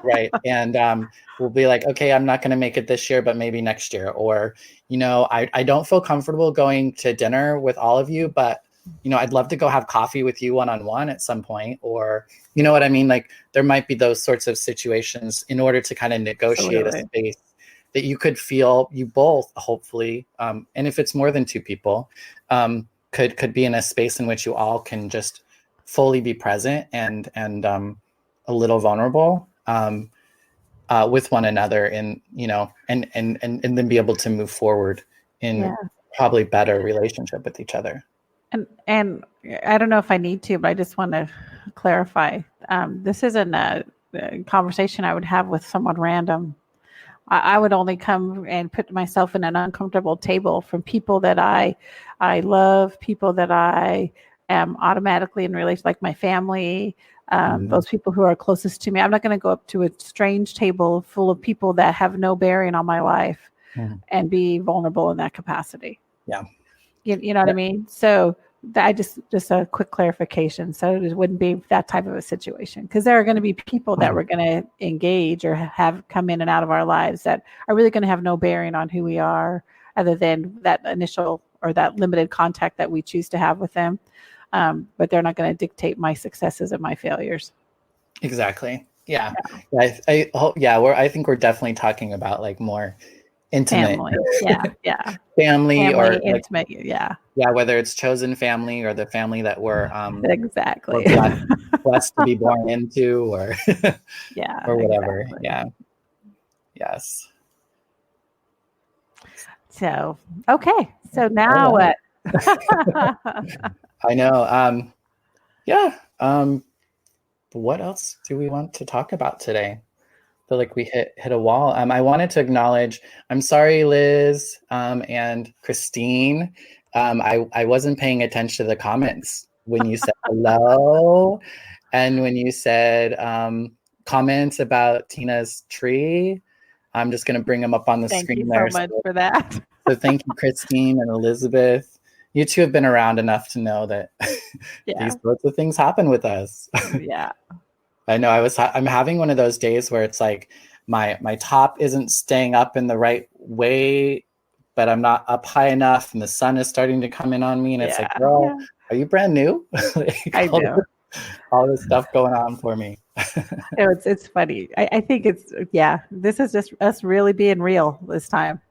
Right. And we'll be like, okay, I'm not going to make it this year, but maybe next year. Or, I don't feel comfortable going to dinner with all of you, but, I'd love to go have coffee with you one-on-one at some point. Or, you know what I mean? Like, there might be those sorts of situations in order to kind of negotiate a space that you could feel you both, hopefully, and if it's more than two people, could be in a space in which you all can just fully be present and a little vulnerable with one another, and and then be able to move forward in probably better relationship with each other. And I don't know if I need to, but I just want to clarify. This isn't a conversation I would have with someone random. I would only come and put myself in an uncomfortable table from people that I love, people that I am automatically in relation, like my family, those people who are closest to me. I'm not going to go up to a strange table full of people that have no bearing on my life and be vulnerable in that capacity. Yeah. You know what I mean? So I just a quick clarification. So it wouldn't be that type of a situation, because there are going to be people that we're going to engage or have come in and out of our lives that are really going to have no bearing on who we are, other than that initial or that limited contact that we choose to have with them. But they're not going to dictate my successes and my failures. Exactly. Yeah. I think we're definitely talking about like more intimate family. family or intimate. Whether it's chosen family or the family that we're exactly blessed to be born into, or or whatever. Exactly. Yes. So okay, so now what? I know. What else do we want to talk about today? Feel like we hit a wall. I wanted to acknowledge, I'm sorry, Liz and Christine. I wasn't paying attention to the comments when you said hello, and when you said comments about Tina's tree. I'm just going to bring them up on the screen there. Thank you so much for that. So thank you, Christine and Elizabeth. You two have been around enough to know that these sorts of things happen with us. Yeah. I know I'm having one of those days where it's like my top isn't staying up in the right way, but I'm not up high enough, and the sun is starting to come in on me, and it's like, girl, are you brand new? I do. All this stuff going on for me. It's funny. I think this is just us really being real this time.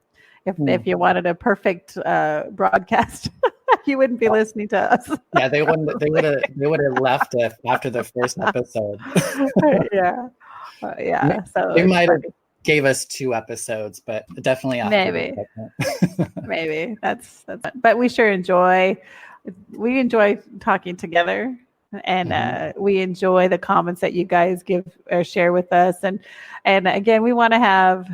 If you wanted a perfect broadcast, you wouldn't be listening to us. Yeah, they would have left after the first episode. So they might have gave us 2 episodes, but definitely after maybe that's. But we sure enjoy talking together. And we enjoy the comments that you guys give or share with us. And again, we want to have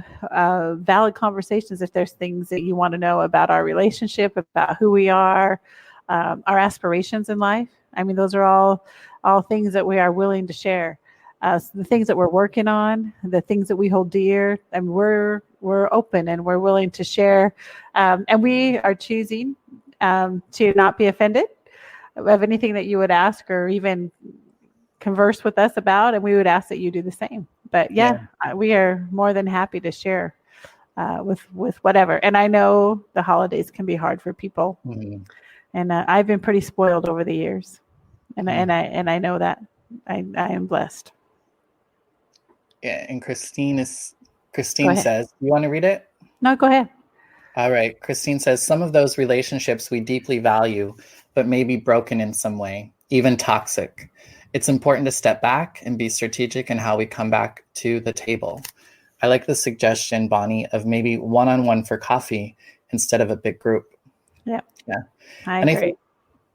valid conversations. If there's things that you want to know about our relationship, about who we are, our aspirations in life. I mean, those are all things that we are willing to share. The things that we're working on, the things that we hold dear, and we're open and we're willing to share. And we are choosing to not be offended of anything that you would ask or even converse with us about, and we would ask that you do the same. But we are more than happy to share with whatever. And I know the holidays can be hard for people, and I've been pretty spoiled over the years, and I know that I am blessed. Yeah, and Christine says, you want to read it? No, go ahead. All right. Christine says, some of those relationships we deeply value, but may be broken in some way, even toxic. It's important to step back and be strategic in how we come back to the table. I like the suggestion, Bonnie, of maybe one-on-one for coffee instead of a big group. Yeah. I agree.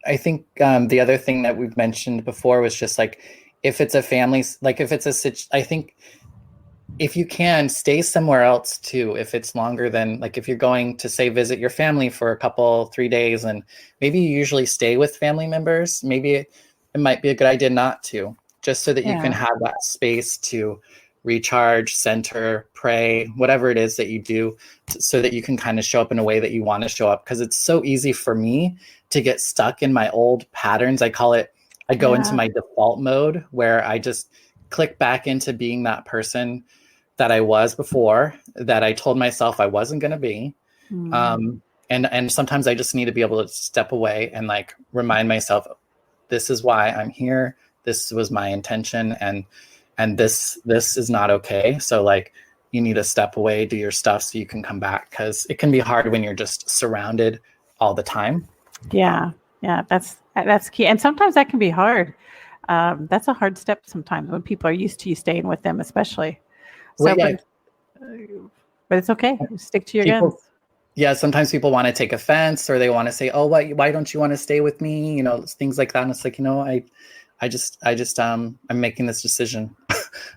I think the other thing that we've mentioned before was just like, if it's a family, like if it's I think if you can stay somewhere else too, if it's longer than, like if you're going to say visit your family for 3 days, and maybe you usually stay with family members, maybe it might be a good idea not to, just so that you can have that space to recharge, center, pray, whatever it is that you do, so that you can kind of show up in a way that you want to show up. Because it's so easy for me to get stuck in my old patterns. I call it, I go into my default mode where I just click back into being that person that I was before, that I told myself I wasn't going to be. And sometimes I just need to be able to step away and like remind myself, this is why I'm here. This was my intention. And this is not okay. So like, you need to step away, do your stuff so you can come back. 'Cause it can be hard when you're just surrounded all the time. Yeah. That's key. And sometimes that can be hard that's a hard step sometimes when people are used to you staying with them, especially. Well, So, yeah, but it's okay. Stick to your people, guns. yeah, sometimes people want to take offense, or they want to say, "Oh, why don't you want to stay with me?" You know, things like that. And it's like, I'm making this decision.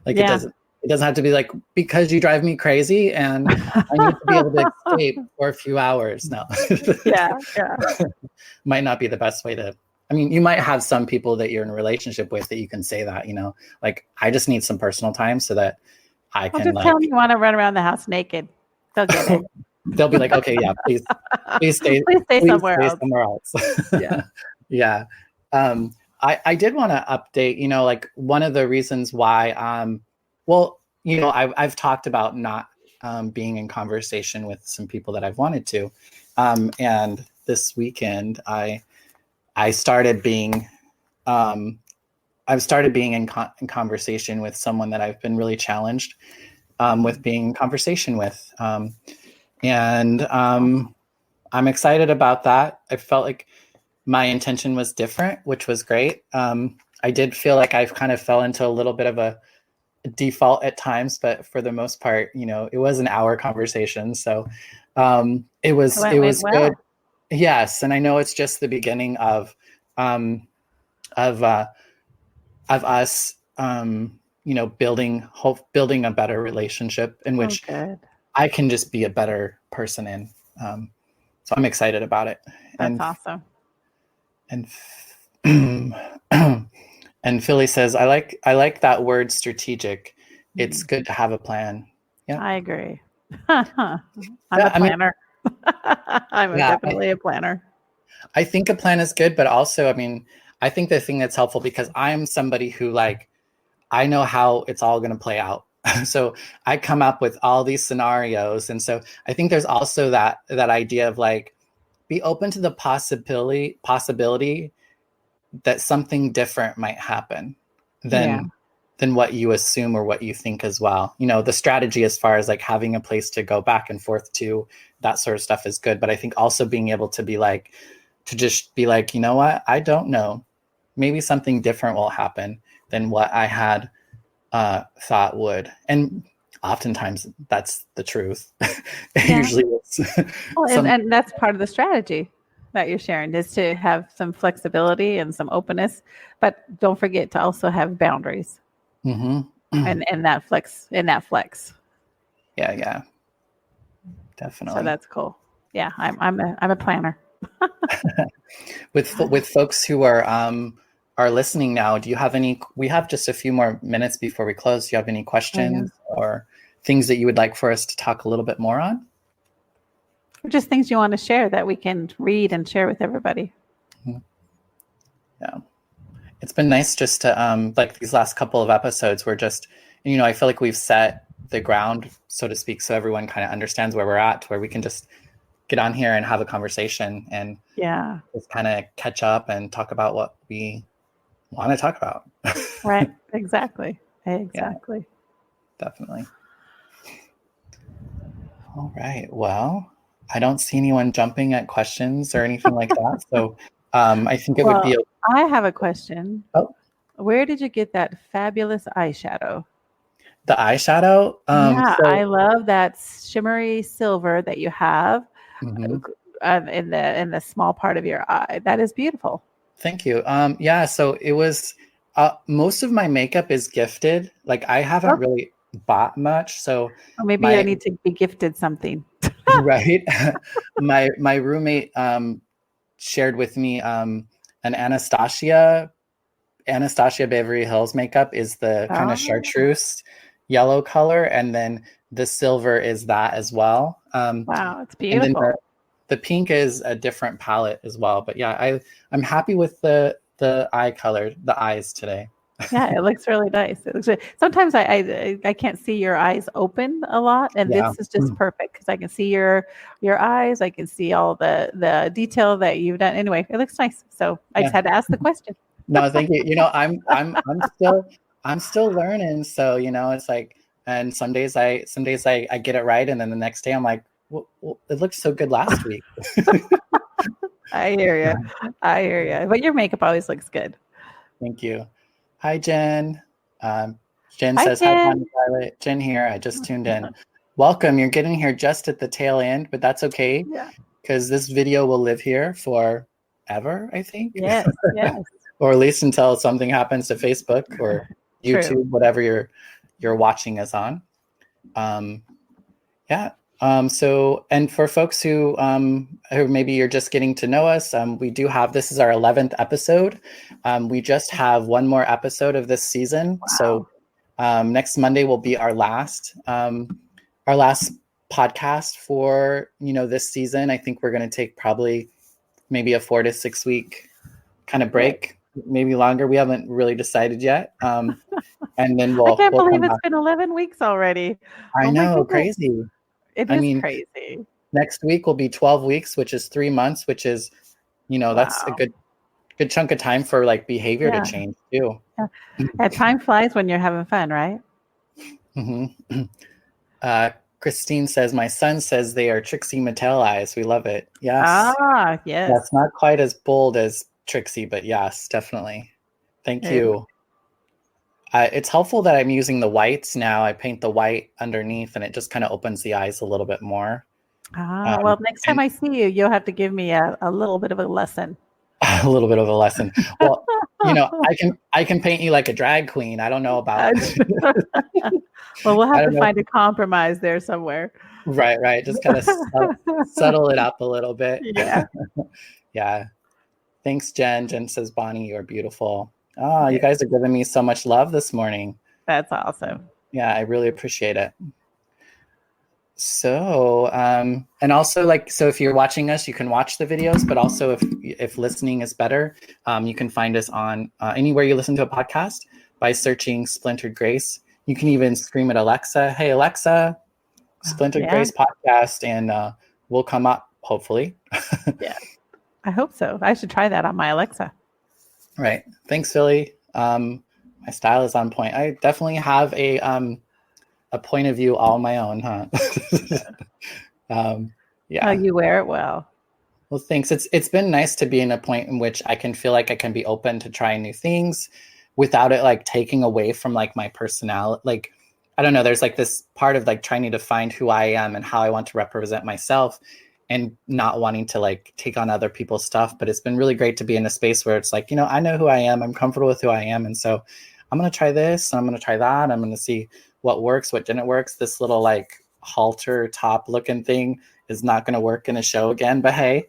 Like Yeah. it doesn't have to be like, because you drive me crazy and I need to be able to escape for a few hours. No. Yeah. Yeah. Might not be the best way to. I mean, you might have some people that you're in a relationship with that you can say that, like, I just need some personal time so that I Well, can, just tell them you want to run around the house naked. They'll get it. they'll be like, okay, yeah, please stay, Please stay somewhere else. somewhere else. Yeah. Yeah. I did want to update, like, one of the reasons why, I've talked about not being in conversation with some people that I've wanted to. And this weekend, I started being, in conversation with someone that I've been really challenged with being in conversation with. And I'm excited about that. I felt like my intention was different, which was great. I did feel like I've kind of fell into a little bit of a default at times, but for the most part, it was an hour conversation. So it was well. good. Yes. And I know it's just the beginning of us, building a better relationship in which I can just be a better person in. So I'm excited about it. That's awesome. And and Philly says, I like that word strategic. It's good to have a plan. Yeah, I agree. I'm a planner. I'm definitely a planner. I think a plan is good, but also, I think the thing that's helpful, because I'm somebody who, I know how it's all going to play out. So I come up with all these scenarios. And so I think there's also that idea of be open to the possibility that something different might happen than what you assume or what you think as well. The strategy as far as having a place to go back and forth to, that sort of stuff is good. But I think also being able to be just be you know what, I don't know, maybe something different will happen than what I had thought would. And oftentimes that's the truth. Usually it's and that's part of the strategy that you're sharing, is to have some flexibility and some openness, but don't forget to also have boundaries. And that flex. Yeah, definitely. So that's cool. Yeah, I'm a planner. with folks who are listening now, do you have any? We have just a few more minutes before we close. Do you have any questions or things that you would like for us to talk a little bit more on? Or just things you want to share that we can read and share with everybody. Yeah, it's been nice just to these last couple of episodes. We're just, I feel like we've set the ground, so to speak, so everyone kind of understands where we're at, to where we can just get on here and have a conversation and just kind of catch up and talk about what we want to talk about. Right. Exactly. Yeah, definitely. All right. Well, I don't see anyone jumping at questions or anything like that. So I think it would be. I have a question. Oh. Where did you get that fabulous eyeshadow? The eyeshadow? I love that shimmery silver that you have in the small part of your eye. That is beautiful. Thank you. So it was, most of my makeup is gifted. I haven't really bought much. So maybe I need to be gifted something. Right. My roommate shared with me an Anastasia Beverly Hills makeup is the kind of chartreuse yellow color, and then the silver is that as well. Wow, it's beautiful. And then the pink is a different palette as well. But yeah, I'm happy with the eye color, the eyes today. Yeah, it looks really nice. Sometimes I can't see your eyes open a lot, and this is just perfect because I can see your eyes. I can see all the detail that you've done. Anyway, it looks nice. So I just had to ask the question. No, thank you. I'm still learning. So it's and some days I get it right, and then the next day I'm like, well, it looked so good last week. I hear you. But your makeup always looks good. Thank you. Hi, Jen. Jen Hi, says, hi, Jen. Bonnie Violet. Jen here. I just tuned in. Welcome. You're getting here just at the tail end, but that's okay Yeah. because this video will live here forever, I think. Yes. Yes. Or at least until something happens to Facebook or YouTube, True. whatever you're watching us on. Yeah. So, and for folks who maybe you're just getting to know us, we do have, this is our 11th episode. We just have one more episode of this season. Wow. So next Monday will be our last podcast for, this season. I think we're going to take probably maybe a 4 to 6 week kind of break, maybe longer. We haven't really decided yet. And then I can't believe it's been 11 weeks already. I know, crazy. It is crazy. Next week will be 12 weeks, which is 3 months, which is, that's a good chunk of time for like behavior to change too. Yeah. And time flies when you're having fun, right? Mm-hmm. Christine says, my son says they are Trixie Mattel eyes. We love it. Yes. Ah, yes. That's not quite as bold as Trixie, but yes, definitely. Thank you. It's helpful that I'm using the whites now. I paint the white underneath and it just kind of opens the eyes a little bit more. Well, next time I see you, you'll have to give me a little bit of a lesson. A little bit of a lesson. Well, I can paint you like a drag queen. I don't know about Well, we'll have to find a compromise there somewhere. Right. Just kind of settle it up a little bit. Yeah. Yeah. Thanks, Jen. Jen says, Bonnie, you're beautiful. Oh, you guys are giving me so much love this morning. That's awesome. Yeah, I really appreciate it. So, and also so if you're watching us, you can watch the videos, but also if listening is better, you can find us on anywhere you listen to a podcast by searching Splintered Grace. You can even scream at Alexa, hey, Alexa, Splintered Grace podcast, and we'll come up, hopefully. Yeah, I hope so. I should try that on my Alexa. Right. Thanks, Philly. My style is on point. I definitely have a point of view all my own, huh? Yeah. Oh, you wear it well. Well, thanks. It's been nice to be in a point in which I can feel like I can be open to trying new things without it like taking away from like my personality. Like, I don't know, there's like this part of like trying to find who I am and how I want to represent myself and not wanting to like take on other people's stuff. But it's been really great to be in a space where it's like, I know who I am. I'm comfortable with who I am. And so I'm going to try this and I'm going to try that. I'm going to see what works, what didn't work. This little like halter top looking thing is not going to work in a show again, but hey,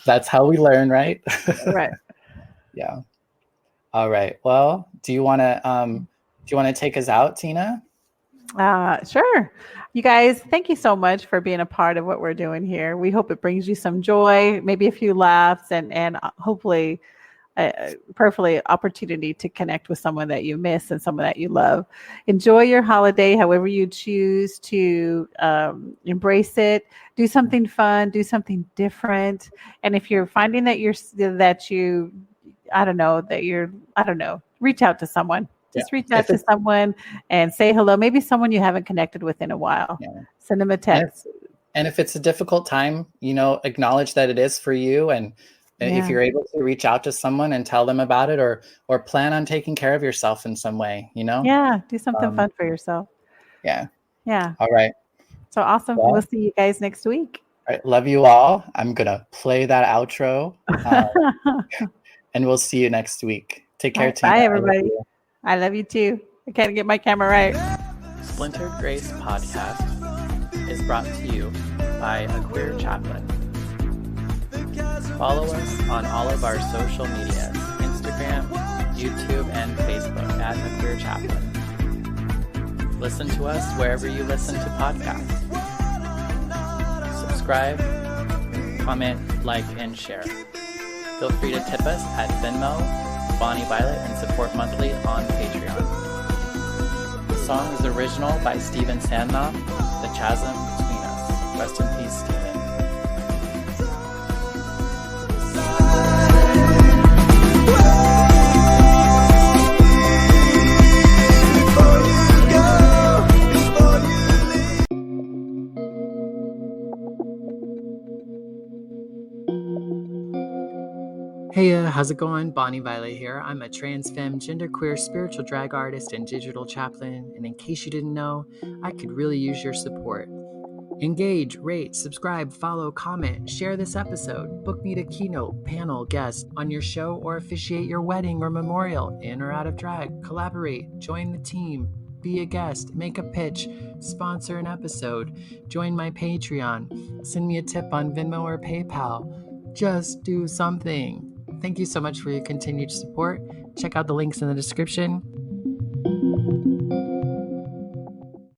that's how we learn, right? Right. Yeah. All right. Well, do you want to take us out, Tina? Sure. You guys, thank you so much for being a part of what we're doing here. We hope it brings you some joy, maybe a few laughs, and hopefully prayerfully opportunity to connect with someone that you miss and someone that you love. Enjoy your holiday however you choose to embrace it. Do something fun, do something different. And if you're finding that reach out to someone. Just reach out to someone and say hello. Maybe someone you haven't connected with in a while. Yeah. Send them a text. And if it's a difficult time, acknowledge that it is for you. And if you're able to reach out to someone and tell them about it or plan on taking care of yourself in some way, Yeah, do something fun for yourself. Yeah. Yeah. All right. So awesome. Well, we'll see you guys next week. All right. Love you all. I'm going to play that outro and we'll see you next week. Take care, Tina. Bye, everybody. I love you too. I can't get my camera right. Splintered Grace Podcast is brought to you by A Queer Chaplain. Follow us on all of our social medias, Instagram, YouTube, and Facebook at A Queer Chaplain. Listen to us wherever you listen to podcasts. Subscribe, comment, like, and share. Feel free to tip us at Venmo, Bonnie Violet, and support monthly on Patreon. The song is original by Steven Sandnoff, The Chasm Between Us. Rest in peace, Steven. Hey, how's it going? Bonnie Violet here. I'm a trans femme, genderqueer, spiritual drag artist, and digital chaplain. And in case you didn't know, I could really use your support. Engage, rate, subscribe, follow, comment, share this episode, book me to keynote, panel, guest on your show, or officiate your wedding or memorial, in or out of drag, collaborate, join the team, be a guest, make a pitch, sponsor an episode, join my Patreon, send me a tip on Venmo or PayPal. Just do something. Thank you so much for your continued support. Check out the links in the description.